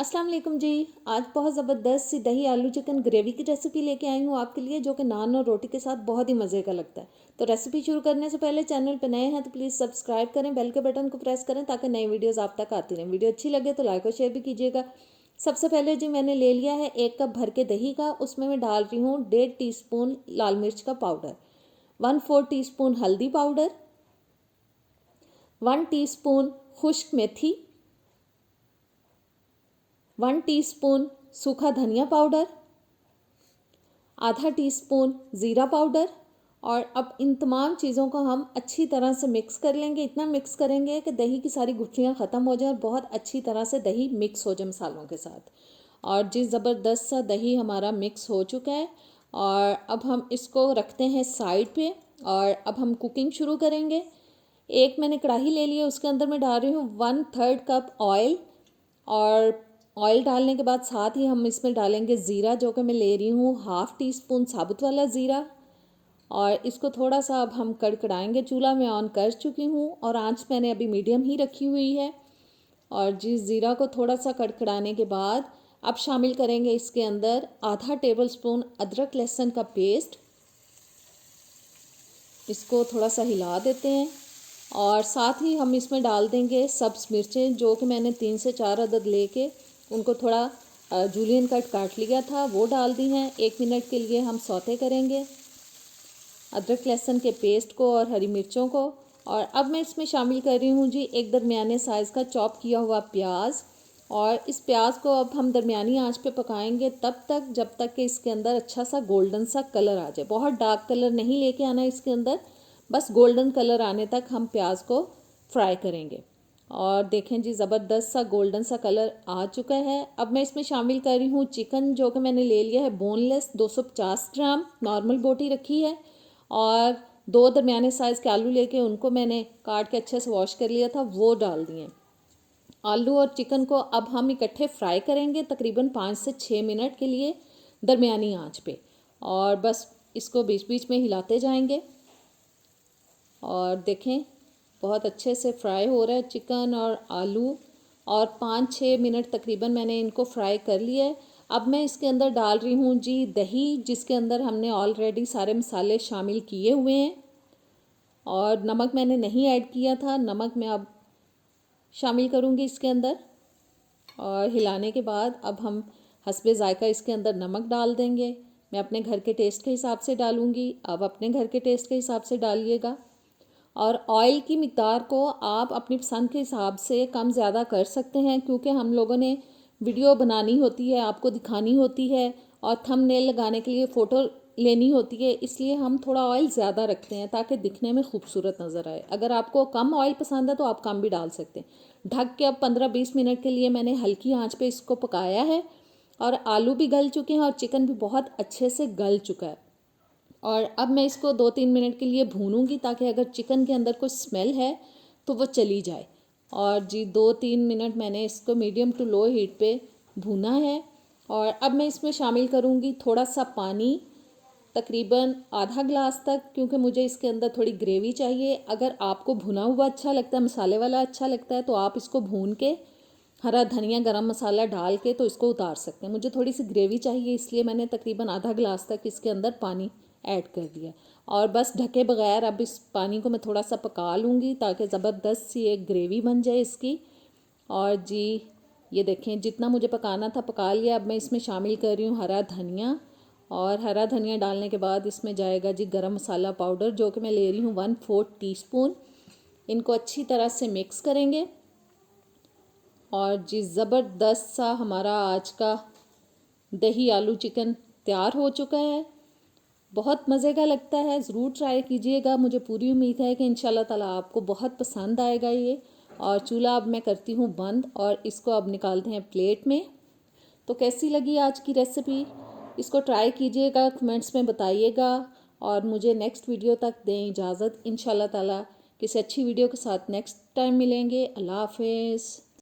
अस्सलाम वालेकुम जी। आज बहुत ज़बरदस्त सी दही आलू चिकन ग्रेवी की रेसिपी लेके आई हूँ आपके लिए, जो कि नान और रोटी के साथ बहुत ही मज़े का लगता है। तो रेसिपी शुरू करने से पहले चैनल पर नए हैं तो प्लीज़ सब्सक्राइब करें, बेल के बटन को प्रेस करें ताकि नई वीडियोस आप तक आती रहें। वीडियो अच्छी लगे तो लाइक और शेयर भी कीजिएगा। सबसे पहले जी मैंने ले लिया है 1 कप भर के दही का। उसमें मैं डाल रही हूँ 1.5 टीस्पून लाल मिर्च का पाउडर, 1/4 टीस्पून हल्दी पाउडर, 1 टीस्पून खुश्क मेथी, 1 टीस्पून सूखा धनिया पाउडर, आधा टीस्पून ज़ीरा पाउडर। और अब इन तमाम चीज़ों को हम अच्छी तरह से मिक्स कर लेंगे। इतना मिक्स करेंगे कि दही की सारी गुठलियाँ ख़त्म हो जाए और बहुत अच्छी तरह से दही मिक्स हो जाए मसालों के साथ। और जी ज़बरदस्त सा दही हमारा मिक्स हो चुका है। और अब हम इसको रखते हैं साइड पे और अब हम कुकिंग शुरू करेंगे। एक मैंने कढ़ाई ले ली है, उसके अंदर मैं डाल रही हूँ 1/3 कप ऑयल। और ऑयल डालने के बाद साथ ही हम इसमें डालेंगे ज़ीरा, जो कि मैं ले रही हूँ 1/2 टीस्पून साबुत वाला ज़ीरा। और इसको थोड़ा सा अब हम कड़कड़ाएंगे। चूल्हा मैं ऑन कर चुकी हूँ और आंच मैंने अभी मीडियम ही रखी हुई है। और जिस ज़ीरा को थोड़ा सा कड़कड़ाने के बाद अब शामिल करेंगे इसके अंदर आधा टेबलस्पून अदरक लहसुन का पेस्ट। इसको थोड़ा सा हिला देते हैं और साथ ही हम इसमें डाल देंगे सब्ज़ मिर्चें, जो कि मैंने 3 से 4 अदद लेके उनको थोड़ा जूलियन कट काट लिया था, वो डाल दी हैं। 1 मिनट के लिए हम सौते करेंगे अदरक लहसुन के पेस्ट को और हरी मिर्चों को। और अब मैं इसमें शामिल कर रही हूँ जी एक दरमियाने साइज़ का चॉप किया हुआ प्याज। और इस प्याज को अब हम दरमियानी आंच पे पकाएंगे तब तक जब तक कि इसके अंदर अच्छा सा गोल्डन सा कलर आ जाए। बहुत डार्क कलर नहीं लेके आना इसके अंदर, बस गोल्डन कलर आने तक हम प्याज को फ्राई करेंगे। और देखें जी ज़बरदस्त सा गोल्डन सा कलर आ चुका है। अब मैं इसमें शामिल कर रही हूँ चिकन, जो कि मैंने ले लिया है बोनलेस 250 ग्राम, नॉर्मल बोटी रखी है। और 2 दरमियाने साइज़ के आलू लेके उनको मैंने काट के अच्छे से वॉश कर लिया था, वो डाल दिए। आलू और चिकन को अब हम इकट्ठे फ्राई करेंगे तकरीबन 5 से 6 मिनट के लिए दरमियानी आंच पे। और बस इसको बीच बीच में हिलाते जाएंगे। और देखें बहुत अच्छे से फ्राई हो रहा है चिकन और आलू। और 5-6 मिनट तकरीबन मैंने इनको फ्राई कर लिया है। अब मैं इसके अंदर डाल रही हूँ जी दही, जिसके अंदर हमने ऑलरेडी सारे मसाले शामिल किए हुए हैं। और नमक मैंने नहीं ऐड किया था, नमक मैं अब शामिल करूँगी इसके अंदर। और हिलाने के बाद अब हम हस्बे ज़ायका इसके अंदर नमक डाल देंगे। मैं अपने घर के टेस्ट के हिसाब से डालूँगी, अब अपने घर के टेस्ट के हिसाब से डालिएगा। और ऑयल की मिक़दार को आप अपनी पसंद के हिसाब से कम ज़्यादा कर सकते हैं, क्योंकि हम लोगों ने वीडियो बनानी होती है, आपको दिखानी होती है और थंबनेल लगाने के लिए फ़ोटो लेनी होती है, इसलिए हम थोड़ा ऑयल ज़्यादा रखते हैं ताकि दिखने में खूबसूरत नज़र आए। अगर आपको कम ऑयल पसंद है तो आप कम भी डाल सकते हैं। ढक के अब 15-20 मिनट के लिए मैंने हल्की आंच पे इसको पकाया है। और आलू भी गल चुके हैं और चिकन भी बहुत अच्छे से गल चुका है। और अब मैं इसको 2-3 मिनट के लिए भूनूंगी ताकि अगर चिकन के अंदर कुछ स्मेल है तो वो चली जाए। और जी 2-3 मिनट मैंने इसको मीडियम टू लो हीट पे भूना है। और अब मैं इसमें शामिल करूंगी थोड़ा सा पानी, तकरीबन आधा ग्लास तक, क्योंकि मुझे इसके अंदर थोड़ी ग्रेवी चाहिए। अगर आपको भुना हुआ अच्छा लगता है, मसाले वाला अच्छा लगता है, तो आप इसको भून के हरा धनिया गरम मसाला डाल के तो इसको उतार सकते हैं। मुझे थोड़ी सी ग्रेवी चाहिए, इसलिए मैंने तकरीबन आधा ग्लास तक इसके अंदर पानी ऐड कर दिया। और बस ढके बगैर अब इस पानी को मैं थोड़ा सा पका लूँगी ताकि ज़बरदस्त सी एक ग्रेवी बन जाए इसकी। और जी ये देखें जितना मुझे पकाना था पका लिया। अब मैं इसमें शामिल कर रही हूँ हरा धनिया। और हरा धनिया डालने के बाद इसमें जाएगा जी गरम मसाला पाउडर, जो कि मैं ले रही हूँ 1/4 टीस्पून। इनको अच्छी तरह से मिक्स करेंगे। और जी ज़बरदस्त सा हमारा आज का दही आलू चिकन तैयार हो चुका है। बहुत मज़े का लगता है, ज़रूर ट्राई कीजिएगा। मुझे पूरी उम्मीद है कि इंशाल्लाह ताला आपको बहुत पसंद आएगा ये। और चूल्हा अब मैं करती हूँ बंद और इसको अब निकालते हैं प्लेट में। तो कैसी लगी आज की रेसिपी, इसको ट्राई कीजिएगा, कमेंट्स में बताइएगा। और मुझे नेक्स्ट वीडियो तक दें इजाज़त। इंशाल्लाह ताला किसी अच्छी वीडियो के साथ नेक्स्ट टाइम मिलेंगे। अल्लाह हाफिज़।